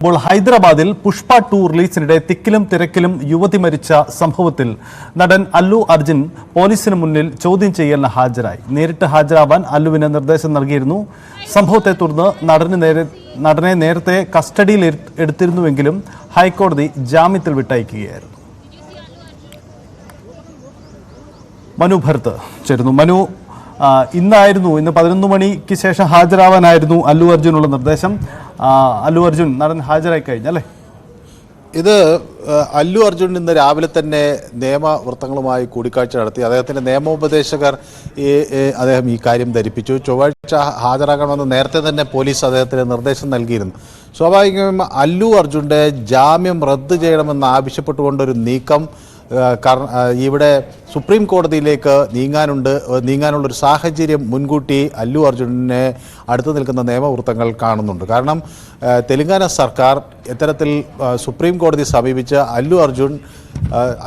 ഇപ്പോൾ ഹൈദരാബാദിൽ പുഷ്പ 2 റിലീസിനിടെ തിക്കിലും തിരക്കിലും യുവതി മരിച്ച സംഭവത്തിൽ നടൻ അല്ലു അർജുൻ പോലീസിന് മുന്നിൽ ചോദ്യം ചെയ്യലിന് ഹാജരായി. നേരിട്ട് ഹാജരാവാൻ അല്ലുവിന് നിർദ്ദേശം നൽകിയിരുന്നു. സംഭവത്തെ തുടർന്ന് നടനെ നേരത്തെ കസ്റ്റഡിയിൽ എടുത്തിരുന്നുവെങ്കിലും ഹൈക്കോടതി ജാമ്യത്തിൽ വിട്ടയക്കുകയായിരുന്നു. മനു ഭരത് ചേരുന്നു. മനു, ഇന്ന് 11 മണിക്ക് ശേഷം ഹാജരാവാനായിരുന്നു അല്ലു അർജുനുള്ള നിർദ്ദേശം. അല്ലു അർജുൻ നടൻ ഹാജരായി കഴിഞ്ഞല്ലേ? ഇത് അല്ലു അർജുൻ ഇന്ന് രാവിലെ തന്നെ നിയമവൃത്തങ്ങളുമായി കൂടിക്കാഴ്ച നടത്തി. അദ്ദേഹത്തിൻ്റെ നിയമോപദേശകർ അദ്ദേഹം ഈ കാര്യം ധരിപ്പിച്ചു. ചൊവ്വാഴ്ച ഹാജരാകണമെന്ന് നേരത്തെ തന്നെ പോലീസ് അദ്ദേഹത്തിന് നിർദ്ദേശം നൽകിയിരുന്നു. സ്വാഭാവികമായും അല്ലു അർജുൻ്റെ ജാമ്യം റദ്ദ് ചെയ്യണമെന്ന് ആവശ്യപ്പെട്ടുകൊണ്ടൊരു നീക്കം ഇവിടെ സുപ്രീം കോടതിയിലേക്ക് നീങ്ങാനുള്ളൊരു സാഹചര്യം മുൻകൂട്ടി അല്ലു അർജുനെ അടുത്ത് നിൽക്കുന്ന നിയമവൃത്തങ്ങൾ കാണുന്നുണ്ട്. കാരണം തെലങ്കാന സർക്കാർ ഇത്തരത്തിൽ സുപ്രീം കോടതി സമീപിച്ച് അല്ലു അർജുൻ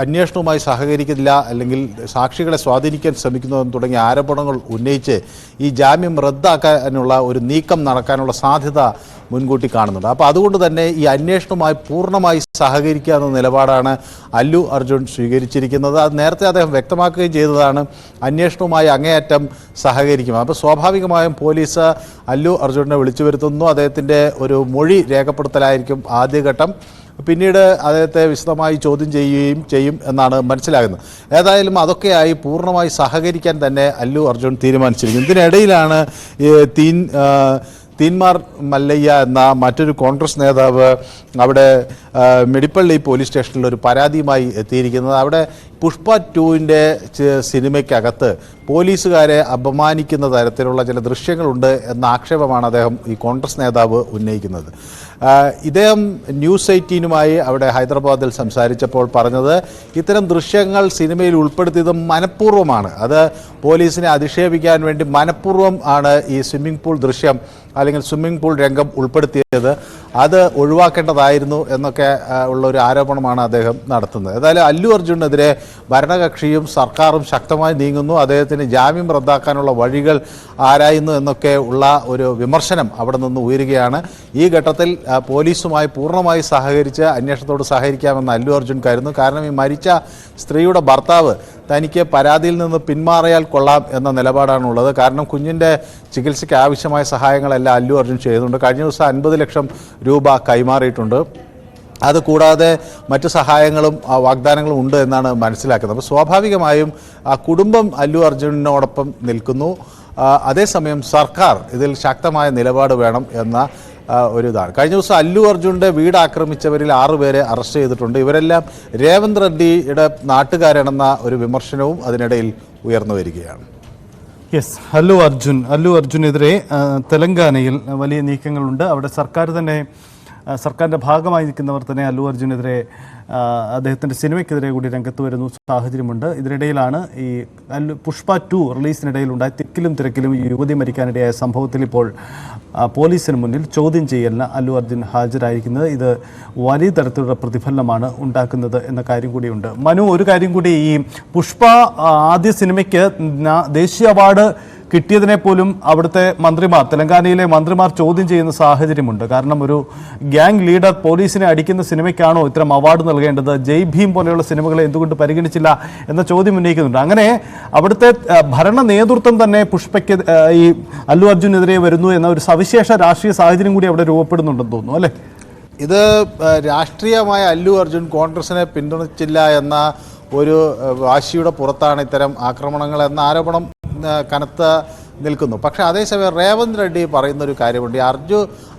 അന്വേഷണവുമായി സഹകരിക്കില്ല, അല്ലെങ്കിൽ സാക്ഷികളെ സ്വാധീനിക്കാൻ ശ്രമിക്കുന്നതെന്ന് തുടങ്ങിയ ആരോപണങ്ങൾ ഉന്നയിച്ച് ഈ ജാമ്യം റദ്ദാക്കാനുള്ള ഒരു നീക്കം നടക്കാനുള്ള സാധ്യത മുൻകൂട്ടി കാണുന്നുണ്ട്. അപ്പോൾ അതുകൊണ്ട് തന്നെ ഈ അന്വേഷണവുമായി പൂർണ്ണമായി സഹകരിക്കുക എന്ന നിലപാടാണ് അല്ലു അർജുൻ സ്വീകരിച്ചിരിക്കുന്നത്. അത് നേരത്തെ അദ്ദേഹം വ്യക്തമാക്കുകയും ചെയ്തതാണ്, അന്വേഷണവുമായി അങ്ങേയറ്റം സഹകരിക്കും. അപ്പോൾ സ്വാഭാവികമായും പോലീസ് അല്ലു അർജുനെ വിളിച്ചു വരുത്തുന്നു. അദ്ദേഹത്തിൻ്റെ ഒരു മൊഴി രേഖപ്പെടുത്തലായിരിക്കും ആദ്യഘട്ടം. പിന്നീട് അദ്ദേഹത്തെ വിശദമായി ചോദ്യം ചെയ്യുകയും ചെയ്യും എന്നാണ് മനസ്സിലാകുന്നത്. ഏതായാലും അതൊക്കെയായി പൂർണ്ണമായി സഹകരിക്കാൻ തന്നെ അല്ലു അർജുൻ തീരുമാനിച്ചിരിക്കുന്നു. ഇതിനിടയിലാണ് തീൻമാർ മല്ലയ്യ എന്ന മറ്റൊരു കോൺഗ്രസ് നേതാവ് അവിടെ മെഡിപ്പള്ളി പോലീസ് സ്റ്റേഷനിൽ ഒരു പരാതിയുമായി എത്തിയിരിക്കുന്നത്. അവിടെ പുഷ്പ 2-ൻ്റെ സിനിമയ്ക്കകത്ത് പോലീസുകാരെ അപമാനിക്കുന്ന തരത്തിലുള്ള ചില ദൃശ്യങ്ങളുണ്ട് എന്ന ആക്ഷേപമാണ് ഈ കോൺഗ്രസ് നേതാവ് ഉന്നയിക്കുന്നത്. ഇദ്ദേഹം ന്യൂസ് 18-നുമായി അവിടെ ഹൈദരാബാദിൽ സംസാരിച്ചപ്പോൾ പറഞ്ഞത്, ഇത്തരം ദൃശ്യങ്ങൾ സിനിമയിൽ ഉൾപ്പെടുത്തിയത് മനഃപൂർവ്വമാണ്. അത് പോലീസിനെ അധിക്ഷേപിക്കാൻ വേണ്ടി മനഃപൂർവ്വം ആണ് ഈ സ്വിമ്മിംഗ് പൂൾ ദൃശ്യം അല്ലെങ്കിൽ സ്വിമ്മിംഗ് പൂൾ രംഗം ഉൾപ്പെടുത്തിയത്, അത് ഒഴിവാക്കേണ്ടതായിരുന്നു എന്നൊക്കെ ഉള്ളൊരു ആരോപണമാണ് അദ്ദേഹം നടത്തുന്നത്. ഏതായാലും അല്ലു അർജുനെതിരെ ഭരണകക്ഷിയും സർക്കാരും ശക്തമായി നീങ്ങുന്നു. അദ്ദേഹത്തിന് ജാമ്യം റദ്ദാക്കാനുള്ള വഴികൾ ആരായുന്നു എന്നൊക്കെ ഉള്ള ഒരു വിമർശനം അവിടെ നിന്ന് ഉയരുകയാണ്. ഈ ഘട്ടത്തിൽ പോലീസുമായി പൂർണ്ണമായി സഹകരിച്ച് അന്വേഷണത്തോട് സഹകരിക്കാമെന്ന് അല്ലു അർജുൻ കരുതുന്നു. കാരണം ഈ മരിച്ച സ്ത്രീയുടെ ഭർത്താവ് തനിക്ക് പരാതിയിൽ നിന്ന് പിന്മാറിയാൽ കൊള്ളാം എന്ന നിലപാടാണുള്ളത്. കാരണം കുഞ്ഞിൻ്റെ ചികിത്സയ്ക്ക് ആവശ്യമായ സഹായങ്ങളെല്ലാം അല്ലു അർജുൻ ചെയ്യുന്നുണ്ട്. കഴിഞ്ഞ ദിവസം 50 ലക്ഷം രൂപ കൈമാറിയിട്ടുണ്ട്. അതുകൂടാതെ മറ്റ് സഹായങ്ങളും വാഗ്ദാനങ്ങളും ഉണ്ട് എന്നാണ് മനസ്സിലാക്കുന്നത്. അപ്പോൾ സ്വാഭാവികമായും കുടുംബം അല്ലു അർജുനോടൊപ്പം നിൽക്കുന്നു. അതേസമയം സർക്കാർ ഇതിൽ ശക്തമായ നിലപാട് വേണം എന്ന ഒരു ഇതാണ്. കഴിഞ്ഞ ദിവസം അല്ലു അർജുൻ്റെ വീട് ആക്രമിച്ചവരിൽ 6 പേരെ അറസ്റ്റ് ചെയ്തിട്ടുണ്ട്. ഇവരെല്ലാം രേവന്ത് റെഡ്ഡിയുടെ നാട്ടുകാരാണെന്ന ഒരു വിമർശനവും അതിനിടയിൽ ഉയർന്നു വരികയാണ്. യെസ്, അല്ലു അർജുനെതിരെ തെലങ്കാനയിൽ വലിയ നീക്കങ്ങളുണ്ട്. അവിടെ സർക്കാരിൻ്റെ ഭാഗമായി നിൽക്കുന്നവർ തന്നെ അല്ലു അർജുനെതിരെ അദ്ദേഹത്തിൻ്റെ സിനിമയ്ക്കെതിരെ കൂടി രംഗത്ത് വരുന്ന സാഹചര്യമുണ്ട്. ഇതിനിടയിലാണ് ഈ പുഷ്പ 2 റിലീസിനിടയിലുണ്ടായ തിക്കിലും തിരക്കിലും ഈ യുവതി മരിക്കാനിടയായ സംഭവത്തിൽ ഇപ്പോൾ പോലീസിന് മുന്നിൽ ചോദ്യം ചെയ്യലിന് അല്ലു അർജുൻ ഹാജരായിരിക്കുന്നത്. ഇത് വലിയ തരത്തിലുള്ള പ്രതിഫലനമാണ് ഉണ്ടാക്കുന്നത് എന്ന കാര്യം കൂടിയുണ്ട്. മനു, ഒരു കാര്യം കൂടി, ഈ പുഷ്പ ആദ്യ സിനിമയ്ക്ക് ദേശീയ അവാർഡ് കിട്ടിയതിനെ പോലും അവിടുത്തെ തെലങ്കാനയിലെ മന്ത്രിമാർ ചോദ്യം ചെയ്യുന്ന സാഹചര്യമുണ്ട്. കാരണം ഒരു ഗ്യാങ് ലീഡർ പോലീസിനെ അടിക്കുന്ന സിനിമയ്ക്കാണോ ഇത്തരം അവാർഡ് നൽകേണ്ടത്? ജയ് ഭീം പോലെയുള്ള സിനിമകളെ എന്തുകൊണ്ട് പരിഗണിച്ചില്ല എന്ന ചോദ്യം ഉന്നയിക്കുന്നുണ്ട്. അങ്ങനെ അവിടുത്തെ ഭരണ നേതൃത്വം തന്നെ പുഷ്പയ്ക്ക് ഈ അല്ലു അർജുനെതിരെ വരുന്നു എന്ന ഒരു സവിശേഷ രാഷ്ട്രീയ സാഹചര്യം കൂടി അവിടെ രൂപപ്പെടുന്നുണ്ടെന്ന് തോന്നുന്നു, അല്ലേ? ഇത് രാഷ്ട്രീയമായ അല്ലു അർജുൻ കോൺഗ്രസിനെ പിന്തുണച്ചില്ല എന്ന ഒരു വാശിയുടെ പുറത്താണ് ഇത്തരം ആക്രമണങ്ങൾ എന്ന ആരോപണം കനത്ത് നിൽക്കുന്നു. പക്ഷേ അതേസമയം രേവന്ത് റെഡ്ഡി പറയുന്നൊരു കാര്യമുണ്ട്.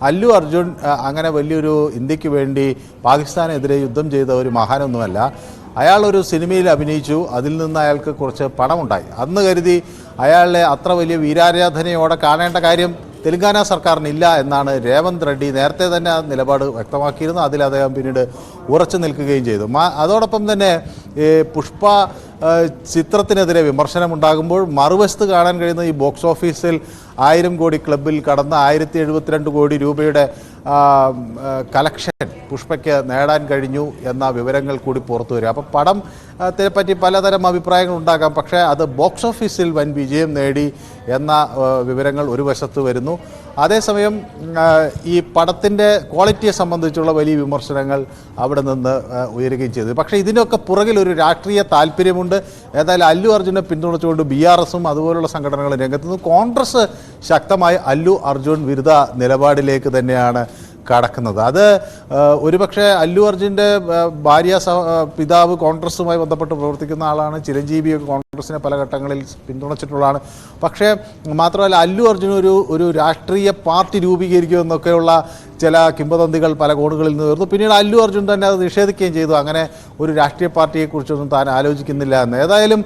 അല്ലു അർജുൻ അങ്ങനെ വലിയൊരു ഇന്ത്യക്ക് വേണ്ടി പാകിസ്ഥാനെതിരെ യുദ്ധം ചെയ്ത ഒരു മഹാനൊന്നുമല്ല. അയാൾ ഒരു സിനിമയിൽ അഭിനയിച്ചു, അതിൽ നിന്ന് അയാൾക്ക് കുറച്ച് പണമുണ്ടായി. അന്ന് കരുതി അയാളെ അത്ര വലിയ വീരാരാധനയോടെ കാണേണ്ട കാര്യം തെലങ്കാന സർക്കാരിനില്ല എന്നാണ് രേവന്ത് റെഡ്ഡി നേരത്തെ തന്നെ ആ നിലപാട് വ്യക്തമാക്കിയിരുന്നു. അതിൽ അദ്ദേഹം പിന്നീട് ഉറച്ചു നിൽക്കുകയും ചെയ്തു. അതോടൊപ്പം തന്നെ പുഷ്പ ചിത്രത്തിനെതിരെ വിമർശനമുണ്ടാകുമ്പോൾ മറുവശത്ത് കാണാൻ കഴിയുന്ന ഈ ബോക്സ് ഓഫീസിൽ 1000 കോടി ക്ലബിൽ കടന്ന 1072 കോടി രൂപയുടെ കളക്ഷൻ പുഷ്പയ്ക്ക് നേടാൻ കഴിഞ്ഞു എന്ന വിവരങ്ങൾ കൂടി പുറത്തു വരും. അപ്പോൾ പടത്തെ പറ്റി പലതരം അഭിപ്രായങ്ങൾ ഉണ്ടാകാം, പക്ഷേ അത് ബോക്സ് ഓഫീസിൽ വൻ വിജയം നേടി എന്ന വിവരങ്ങൾ ഒരു വശത്ത് വരുന്നു. അതേസമയം ഈ പടത്തിൻ്റെ ക്വാളിറ്റിയെ സംബന്ധിച്ചുള്ള വലിയ വിമർശനങ്ങൾ അവിടെ നിന്ന് ഉയരുകയും ചെയ്തു. പക്ഷേ ഇതിനൊക്കെ പുറകിൽ ഒരു രാഷ്ട്രീയ താല്പര്യമുണ്ട്. ഏതായാലും അല്ലു അർജുനെ പിന്തുണച്ചുകൊണ്ട് BRSഉം അതുപോലുള്ള സംഘടനകളും രംഗത്തുനിന്ന് കോൺഗ്രസ് ശക്തമായി അല്ലു അർജുൻ വിരുദ്ധ നിലപാടിലേക്ക് തന്നെയാണ് കടക്കുന്നത്. അത് ഒരുപക്ഷെ അല്ലു അർജുൻ്റെ ഭാര്യ പിതാവ് കോൺഗ്രസുമായി ബന്ധപ്പെട്ട് പ്രവർത്തിക്കുന്ന ആളാണ്. ചിരഞ്ജീവിയൊക്കെ കോൺഗ്രസിനെ പല ഘട്ടങ്ങളിൽ പിന്തുണച്ചിട്ടുള്ളതാണ്. പക്ഷേ മാത്രമല്ല അല്ലു അർജുൻ ഒരു രാഷ്ട്രീയ പാർട്ടി രൂപീകരിക്കുമെന്നൊക്കെയുള്ള ചില കിംവദന്തികൾ പല കോണുകളിൽ നിന്ന് ഉയർന്നു. പിന്നീട് അല്ലു അർജുൻ തന്നെ അത് നിഷേധിക്കുകയും ചെയ്തു. അങ്ങനെ ഒരു രാഷ്ട്രീയ പാർട്ടിയെക്കുറിച്ചൊന്നും താൻ ആലോചിക്കുന്നില്ല എന്ന്. ഏതായാലും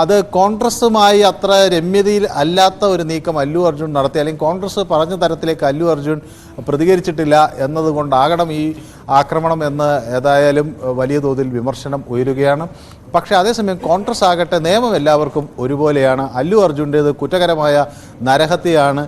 അത് കോൺഗ്രസുമായി അത്ര രമ്യതയിൽ അല്ലാത്ത ഒരു നീക്കം അല്ലു അർജുൻ നടത്തി, അല്ലെങ്കിൽ കോൺഗ്രസ് പറഞ്ഞ തരത്തിലേക്ക് അല്ലു അർജുൻ പ്രതികരിച്ചിട്ടില്ല എന്നതുകൊണ്ടാകണം ഈ ആക്രമണം എന്ന് ഏതായാലും വലിയ തോതിൽ വിമർശനം ഉയരുകയാണ്. പക്ഷേ അതേസമയം കോൺഗ്രസ് ആകട്ടെ നിയമം എല്ലാവർക്കും ഒരുപോലെയാണ്. അല്ലു അർജുൻ്റേത് കുറ്റകരമായ നരഹത്യയാണ്.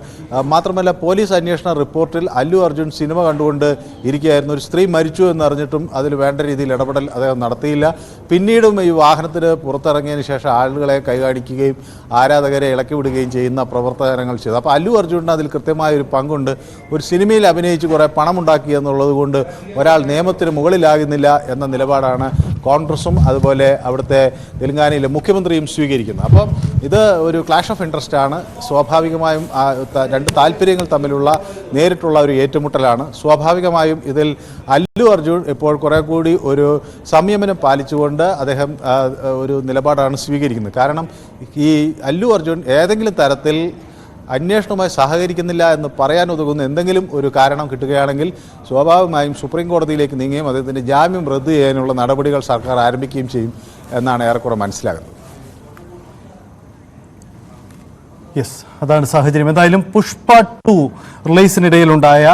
മാത്രമല്ല പോലീസ് അന്വേഷണ റിപ്പോർട്ടിൽ അല്ലു അർജുൻ സിനിമ കണ്ടുകൊണ്ട് ഇരിക്കുകയായിരുന്നു. ഒരു സ്ത്രീ മരിച്ചു എന്നറിഞ്ഞിട്ടും അതിൽ വേണ്ട രീതിയിൽ ഇടപെടൽ അദ്ദേഹം നടത്തിയില്ല. പിന്നീടും ഈ വാഹനത്തിന് പുറത്തിറങ്ങിയതിന് ശേഷം ആളുകളെ കൈകാണിക്കുകയും ആരാധകരെ ഇളക്കി വിടുകയും ചെയ്യുന്ന പ്രവർത്തനങ്ങൾ ചെയ്തു. അപ്പോൾ അല്ലു അർജുനന് അതിൽ കൃത്യമായൊരു പങ്കുണ്ട്. ഒരു സിനിമയിൽ അഭിനയിച്ച് കുറേ പണമുണ്ടാക്കി എന്നുള്ളത് കൊണ്ട് ഒരാൾ നിയമത്തിന് മുകളിലാകുന്നില്ല എന്ന നിലപാടാണ് കോൺഗ്രസും അതുപോലെ അവിടുത്തെ തെലങ്കാനയിലെ മുഖ്യമന്ത്രിയും സ്വീകരിക്കുന്നത്. അപ്പം ഇത് ഒരു ക്ലാഷ് ഓഫ് ഇൻട്രസ്റ്റ് ആണ്. സ്വാഭാവികമായും രണ്ട് താല്പര്യങ്ങൾ തമ്മിലുള്ള നേരിട്ടുള്ള ഒരു ഏറ്റുമുട്ടലാണ്. സ്വാഭാവികമായും ഇതിൽ അല്ലു അർജുൻ ഇപ്പോൾ കുറേ കൂടി ഒരു സംയമനം പാലിച്ചുകൊണ്ട് അദ്ദേഹം ഒരു നിലപാടാണ് സ്വീകരിക്കുന്നത്. കാരണം ഈ അല്ലു അർജുൻ ഏതെങ്കിലും തരത്തിൽ അന്വേഷണവുമായി സഹകരിക്കുന്നില്ല എന്ന് പറയാൻ ഉതകുന്ന എന്തെങ്കിലും ഒരു കാരണം കിട്ടുകയാണെങ്കിൽ സ്വാഭാവികമായും സുപ്രീം കോടതിയിലേക്ക് നീങ്ങുകയും അദ്ദേഹത്തിൻ്റെ ജാമ്യം റദ്ദ് ചെയ്യാനുള്ള നടപടികൾ സർക്കാർ ആരംഭിക്കുകയും ചെയ്യും എന്നാണ് ഏറെക്കുറെ മനസ്സിലാകുന്നത്. യെസ്, അതാണ് സാഹചര്യം. എന്തായാലും പുഷ്പ 2 റിലീസിനിടയിലുണ്ടായ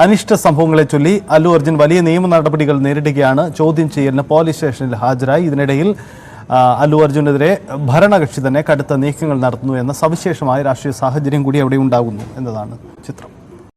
അനിഷ്ട സംഭവങ്ങളെ ചൊല്ലി അല്ലു അർജുൻ വലിയ നിയമ നടപടികൾ നേരിടുകയാണ്. ചോദ്യം ചെയ്യലിന് പോലീസ് സ്റ്റേഷനിൽ ഹാജരായി. ഇതിനിടയിൽ അല്ലു അർജുനെതിരെ ഭരണകക്ഷി തന്നെ കടുത്ത നീക്കങ്ങൾ നടത്തുന്നു എന്ന സവിശേഷമായ രാഷ്ട്രീയ സാഹചര്യം കൂടി അവിടെ ഉണ്ടാകുന്നു എന്നതാണ് ചിത്രം.